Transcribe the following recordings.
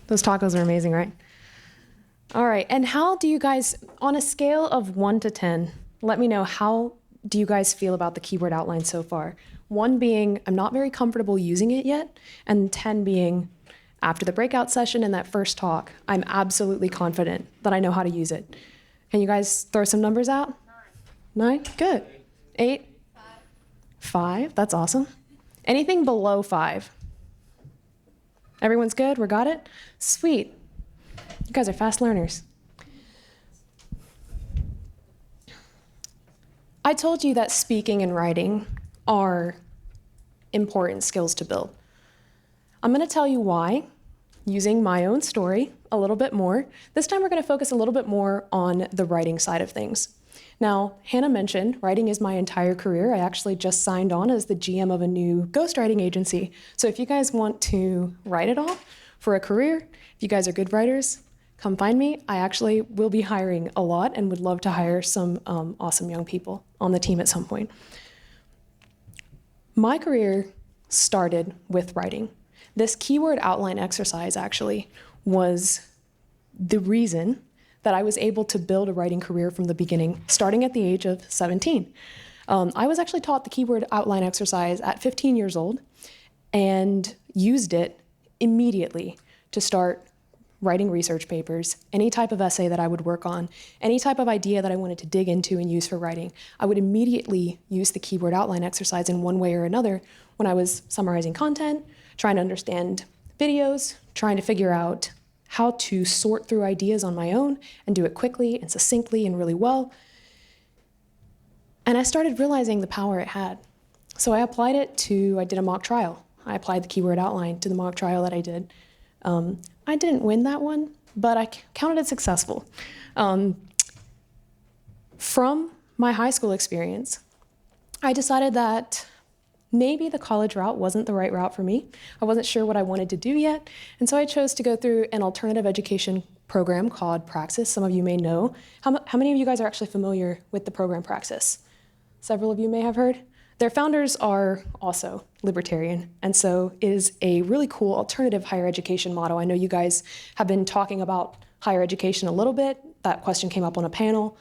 Those tacos are amazing, right? All right, and how do you guys, on a scale of 1 to 10, let me know, how do you guys feel about the keyword outline so far? 1 being, I'm not very comfortable using it yet, and 10 being, after the breakout session and that first talk, I'm absolutely confident that I know how to use it. Can you guys throw some numbers out? 9? Good. 8? 5? That's awesome. Anything below 5? Everyone's good? We got it? Sweet. You guys are fast learners. I told you that speaking and writing are important skills to build. I'm going to tell you why, using my own story a little bit more. This time we're going to focus a little bit more on the writing side of things. Now, Hannah mentioned writing is my entire career. I actually just signed on as the GM of a new ghostwriting agency. So if you guys want to write it all for a career, if you guys are good writers, come find me. I actually will be hiring a lot and would love to hire some awesome young people on the team at some point. My career started with writing. This keyword outline exercise actually was the reason that I was able to build a writing career from the beginning, starting at the age of 17. I was actually taught the keyword outline exercise at 15 years old and used it immediately to start writing research papers, any type of essay that I would work on, any type of idea that I wanted to dig into and use for writing. I would immediately use the keyword outline exercise in one way or another when I was summarizing content, trying to understand videos, trying to figure out how to sort through ideas on my own and do it quickly and succinctly and really well. And I started realizing the power it had. So I applied it to, I did a mock trial. I applied the keyword outline to the mock trial that I did. I didn't win that one, but I counted it successful. From my high school experience, I decided that maybe the college route wasn't the right route for me. I wasn't sure what I wanted to do yet, and so I chose to go through an alternative education program called Praxis. Some of you may know. How many of you guys are actually familiar with the program Praxis? Several of you may have heard. Their founders are also libertarian, and so it is a really cool alternative higher education model. I know you guys have been talking about higher education a little bit. That question came up on a panel.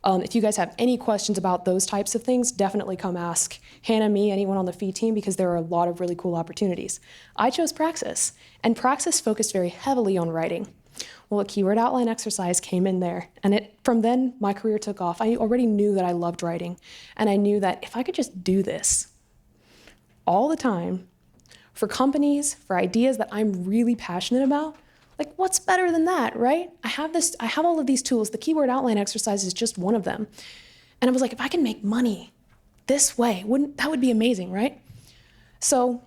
If you guys have any questions about those types of things, definitely come ask Hannah, me, anyone on the FEE team, because there are a lot of really cool opportunities. I chose Praxis, and Praxis focused very heavily on writing. Well, a keyword outline exercise came in there, and from then, my career took off. I already knew that I loved writing, and I knew that if I could just do this all the time for companies, for ideas that I'm really passionate about, like, what's better than that, right? I have all of these tools. The keyword outline exercise is just one of them. And I was like, if I can make money this way, that would be amazing, right? So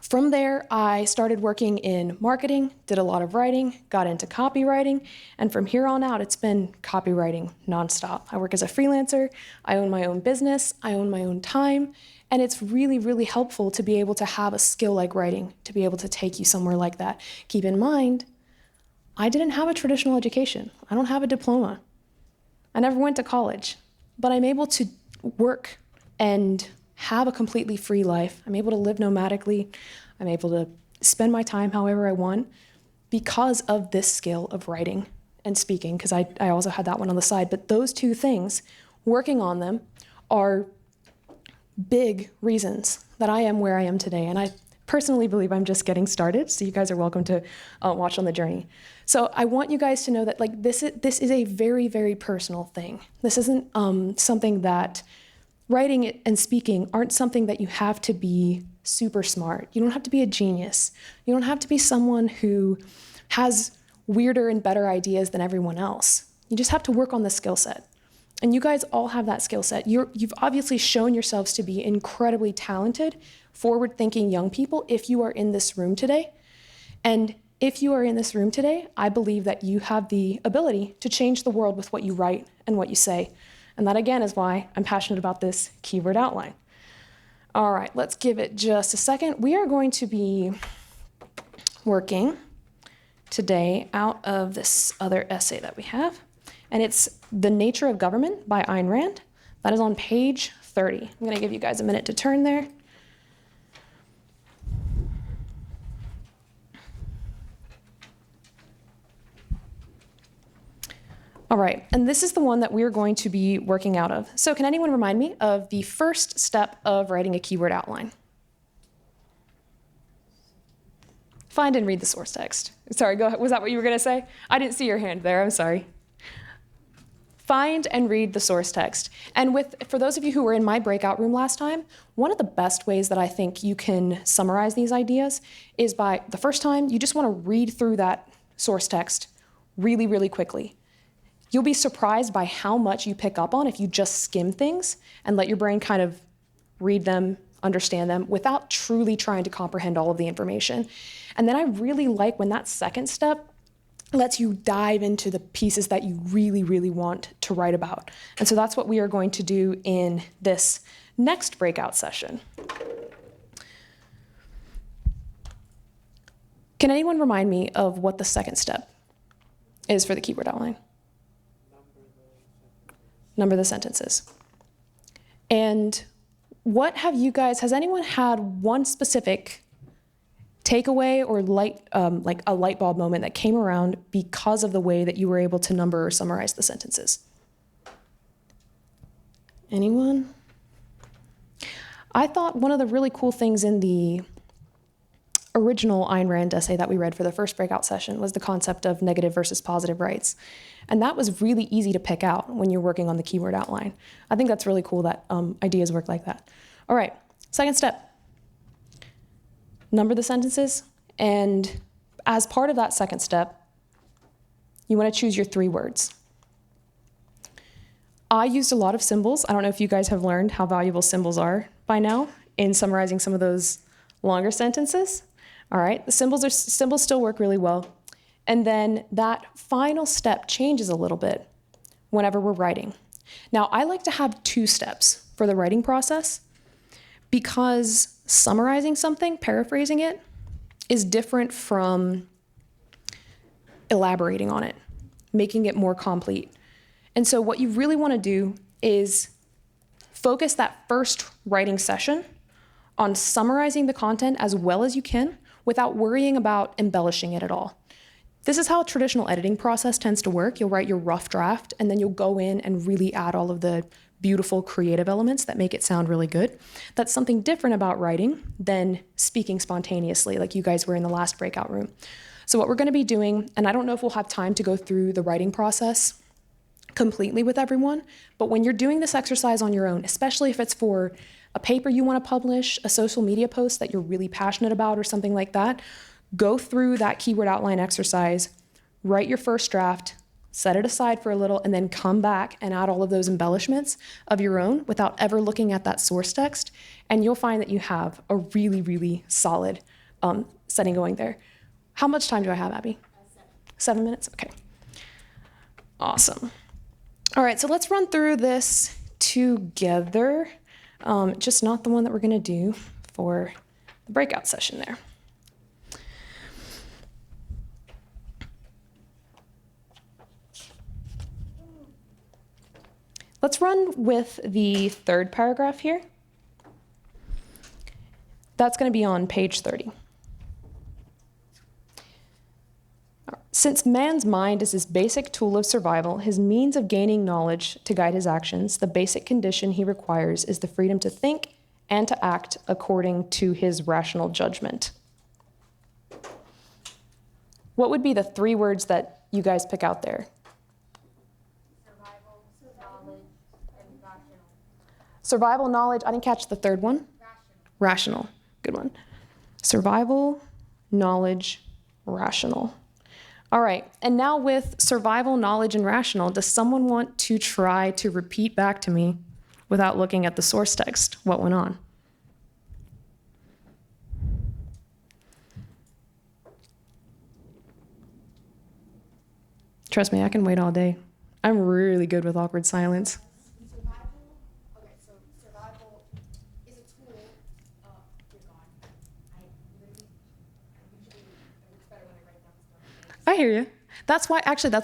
from there, I started working in marketing, did a lot of writing, got into copywriting, and from here on out, it's been copywriting nonstop. I work as a freelancer, I own my own business, I own my own time, and it's really, really helpful to be able to have a skill like writing, to be able to take you somewhere like that. Keep in mind, I didn't have a traditional education. I don't have a diploma. I never went to college, but I'm able to work and have a completely free life. I'm able to live nomadically. I'm able to spend my time however I want because of this skill of writing and speaking, because I also had that one on the side. But those two things, working on them, are big reasons that I am where I am today. And I personally believe I'm just getting started, so you guys are welcome to watch on the journey. So I want you guys to know that this is a very, very personal thing. This isn't something that writing and speaking aren't something that you have to be super smart. You don't have to be a genius. You don't have to be someone who has weirder and better ideas than everyone else. You just have to work on the skill set. And you guys all have that skill set. You've obviously shown yourselves to be incredibly talented, forward-thinking young people if you are in this room today. And if you are in this room today, I believe that you have the ability to change the world with what you write and what you say. And that, again, is why I'm passionate about this keyword outline. All right, let's give it just a second. We are going to be working today out of this other essay that we have. And it's The Nature of Government by Ayn Rand. That is on page 30. I'm going to give you guys a minute to turn there. All right, and this is the one that we're going to be working out of. So can anyone remind me of the first step of writing a keyword outline? Find and read the source text. Sorry, go ahead. Was that what you were going to say? I didn't see your hand there. I'm sorry. Find and read the source text. And for those of you who were in my breakout room last time, one of the best ways that I think you can summarize these ideas is by the first time, you just want to read through that source text really, really quickly. You'll be surprised by how much you pick up on if you just skim things and let your brain kind of read them, understand them, without truly trying to comprehend all of the information. And then I really like when that second step lets you dive into the pieces that you really, really want to write about. And so that's what we are going to do in this next breakout session. Can anyone remind me of what the second step is for the keyword outline? Number the sentences. And what have you guys, has anyone had one specific takeaway or like a light bulb moment that came around because of the way that you were able to number or summarize the sentences? Anyone? I thought one of the really cool things in the original Ayn Rand essay that we read for the first breakout session was the concept of negative versus positive rights. And that was really easy to pick out when you're working on the keyword outline. I think that's really cool that ideas work like that. All right, second step. Number the sentences, and as part of that second step, you want to choose your 3 words. I used a lot of symbols. I don't know if you guys have learned how valuable symbols are by now in summarizing some of those longer sentences. All right, the symbols still work really well. And then that final step changes a little bit whenever we're writing. Now, I like to have 2 steps for the writing process because summarizing something, paraphrasing it, is different from elaborating on it, making it more complete. And so what you really want to do is focus that first writing session on summarizing the content as well as you can without worrying about embellishing it at all. This is how a traditional editing process tends to work. You'll write your rough draft, and then you'll go in and really add all of the beautiful creative elements that make it sound really good. That's something different about writing than speaking spontaneously like you guys were in the last breakout room. So what we're going to be doing, and I don't know if we'll have time to go through the writing process completely with everyone, but when you're doing this exercise on your own, especially if it's for a paper you want to publish, a social media post that you're really passionate about or something like that, go through that keyword outline exercise, write your first draft, set it aside for a little, and then come back and add all of those embellishments of your own without ever looking at that source text, and you'll find that you have a really, really solid setting going there. How much time do I have, Abby? 7 minutes? Okay. Awesome. All right, so let's run through this together. Just not the one that we're going to do for the breakout session there. Let's run with the third paragraph here. That's going to be on page 30. Since man's mind is his basic tool of survival, his means of gaining knowledge to guide his actions, the basic condition he requires is the freedom to think and to act according to his rational judgment. What would be the 3 words that you guys pick out there? Survival, knowledge, and rational. Survival, knowledge. I didn't catch the third one. Rational. Good one. Survival, knowledge, rational. All right, and now with survival, knowledge, and rational, does someone want to try to repeat back to me without looking at the source text what went on? Trust me, I can wait all day. I'm really good with awkward silence. Survival is a tool. You're gone. I usually, it works better when I write down stuff. I hear you. That's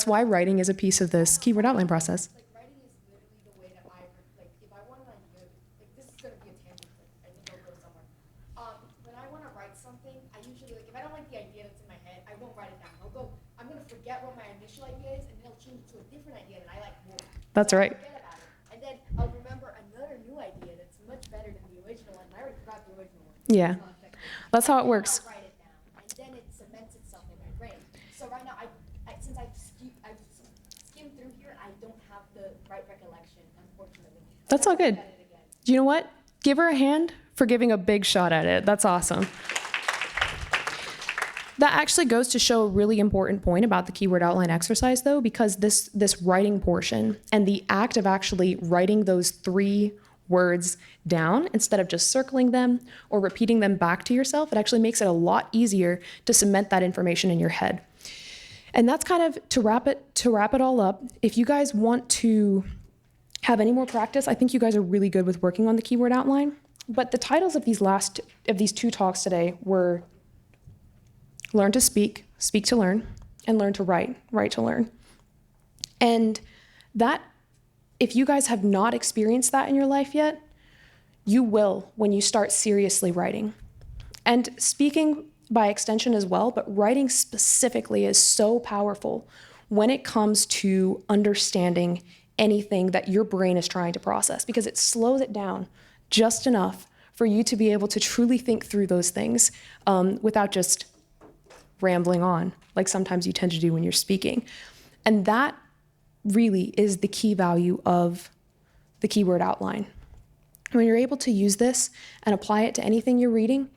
why writing is a piece of this keyword outline process. Like, writing is literally the way that if I want an idea, like, this is going to be a tangent, but I think I'll go somewhere. When I want to write something, I usually, if I don't like the idea that's in my head, I won't write it down. I'm going to forget what my initial idea is, and it'll change it to a different idea that I like more. That's So I'll right. forget about it. And then I'll remember another new idea that's much better than the original one. And I already forgot the original one. Yeah. It's not effective. That's how it And then works. I'll write it down, and then it cements itself in my brain. So right now, since I've skimmed through here, I don't have the right recollection, unfortunately. That's I all have to good. look at it again. You know what? Give her a hand for giving a big shot at it. That's awesome. That actually goes to show a really important point about the keyword outline exercise, though, because this writing portion and the act of actually writing those 3 words down instead of just circling them or repeating them back to yourself, it actually makes it a lot easier to cement that information in your head. And that's kind of to wrap it all up. If you guys want to have any more practice, I think you guys are really good with working on the keyword outline. But the titles of these 2 talks today were Learn to Speak, Speak to Learn, and Learn to Write, Write to Learn. And that, if you guys have not experienced that in your life yet, you will when you start seriously writing. And speaking by extension as well, but writing specifically is so powerful when it comes to understanding anything that your brain is trying to process, because it slows it down just enough for you to be able to truly think through those things without just rambling on, like sometimes you tend to do when you're speaking. And that really is the key value of the keyword outline. When you're able to use this and apply it to anything you're reading,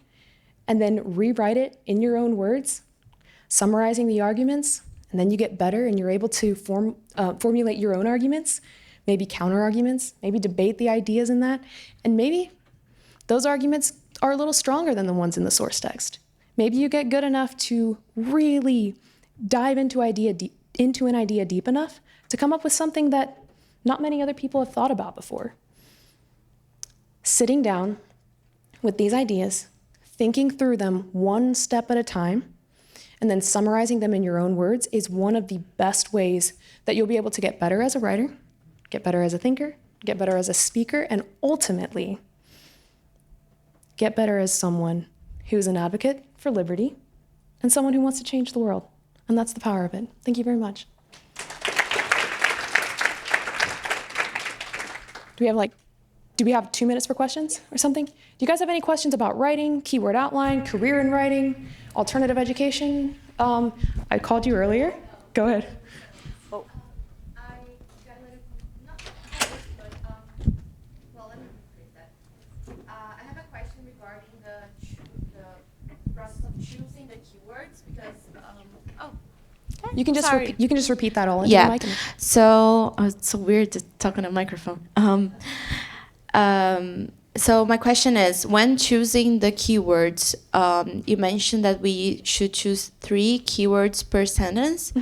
and then rewrite it in your own words, summarizing the arguments, and then you get better and you're able to formulate your own arguments, maybe counter arguments, maybe debate the ideas in that, and maybe those arguments are a little stronger than the ones in the source text. Maybe you get good enough to really dive into an idea deep enough to come up with something that not many other people have thought about before. Sitting down with these ideas, thinking through them one step at a time, and then summarizing them in your own words is one of the best ways that you'll be able to get better as a writer, get better as a thinker, get better as a speaker, and ultimately get better as someone who's an advocate for liberty and someone who wants to change the world. And that's the power of it. Thank you very much. Do we have 2 minutes for questions or something? Do you guys have any questions about writing, keyword outline, career in writing, alternative education? I called you earlier. Go ahead. Oh. I got a little, not confused, but, well, let me rephrase that. I have a question regarding the process of choosing the keywords because, You can just Sorry. you can just repeat that all into Yeah. the mic. So it's so weird to talk on a microphone. So my question is, when choosing the keywords, you mentioned that we should choose 3 keywords per sentence.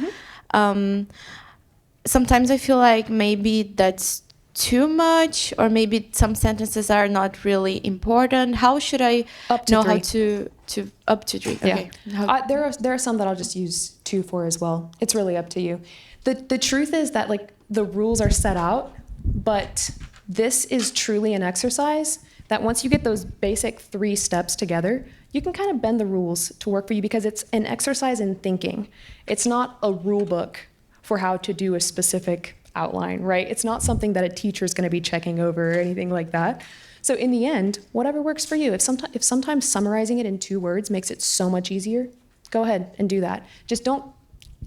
Sometimes I feel like maybe that's too much, or maybe some sentences are not really important. How should I Up to know 3. how to up to 3? Okay. Yeah. There are some that I'll just use 2 for as well. It's really up to you. The truth is that like the rules are set out, but this is truly an exercise that once you get those basic 3 steps together, you can kind of bend the rules to work for you because it's an exercise in thinking. It's not a rule book for how to do a specific outline, right? It's not something that a teacher is going to be checking over or anything like that. So in the end, whatever works for you. If sometimes summarizing it in 2 words makes it so much easier, go ahead and do that. Just don't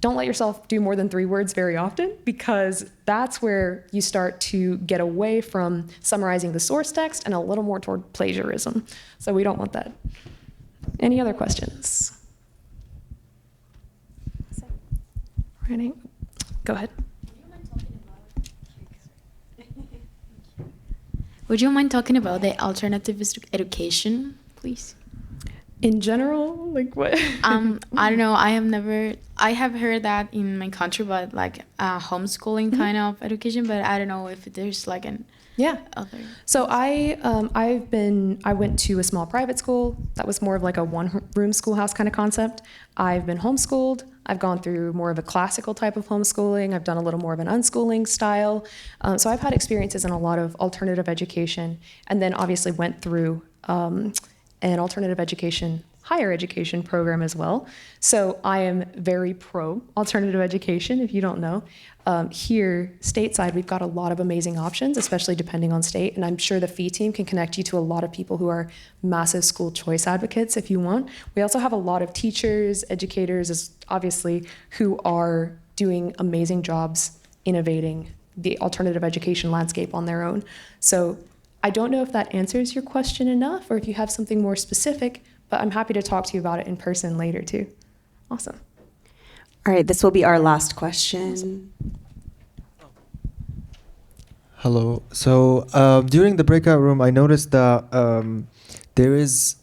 let yourself do more than 3 words very often, because that's where you start to get away from summarizing the source text and a little more toward plagiarism. So we don't want that. Any other questions? Writing. Go ahead. Would you mind talking about the alternative education, please? In general, like what? I don't know. I have heard that in my country, but like homeschooling kind of education, but I don't know if there's like an Yeah. other. So I went to a small private school that was more of like a one-room schoolhouse kind of concept. I've been homeschooled. I've gone through more of a classical type of homeschooling. I've done a little more of an unschooling style. So I've had experiences in a lot of alternative education, and then obviously went through an alternative education higher education program as well. So I am very pro alternative education, if you don't know. Here, stateside, we've got a lot of amazing options, especially depending on state. And I'm sure the FEE team can connect you to a lot of people who are massive school choice advocates if you want. We also have a lot of teachers, educators, obviously, who are doing amazing jobs innovating the alternative education landscape on their own. So I don't know if that answers your question enough or if you have something more specific, but I'm happy to talk to you about it in person later too. Awesome. All right, this will be our last question. Hello. So during the breakout room, I noticed that there is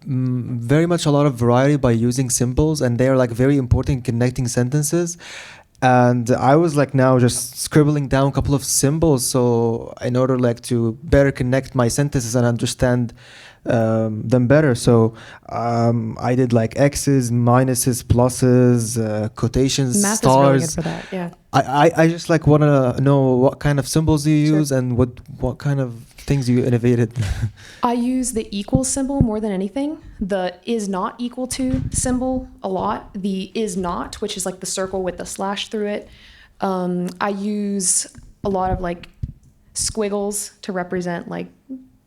very much a lot of variety by using symbols, and they are like very important in connecting sentences. And I was like now just scribbling down a couple of symbols, so in order like to better connect my sentences and understand them better. So I did like X's, minuses, pluses, quotations, Math stars. is really good for that, yeah. I just like want to know what kind of symbols you Sure. use and what kind of things you innovated. I use the equal symbol more than anything. The is not equal to symbol a lot. The is not, which is like the circle with the slash through it. I use a lot of like squiggles to represent like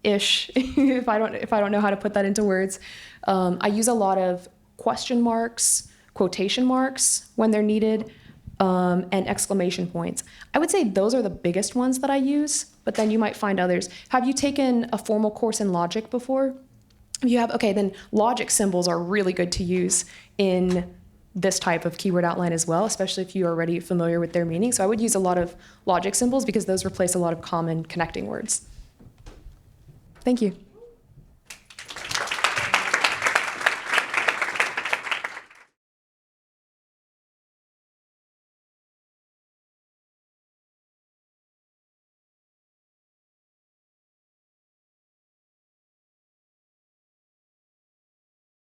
ish if I don't know how to put that into words. I use a lot of question marks, quotation marks when they're needed, and exclamation points. I would say those are the biggest ones that I use, but then you might find others. Have you taken a formal course in logic before? If you have, okay, then logic symbols are really good to use in this type of keyword outline as well, especially if you are already familiar with their meaning. So I would use a lot of logic symbols because those replace a lot of common connecting words. Thank you.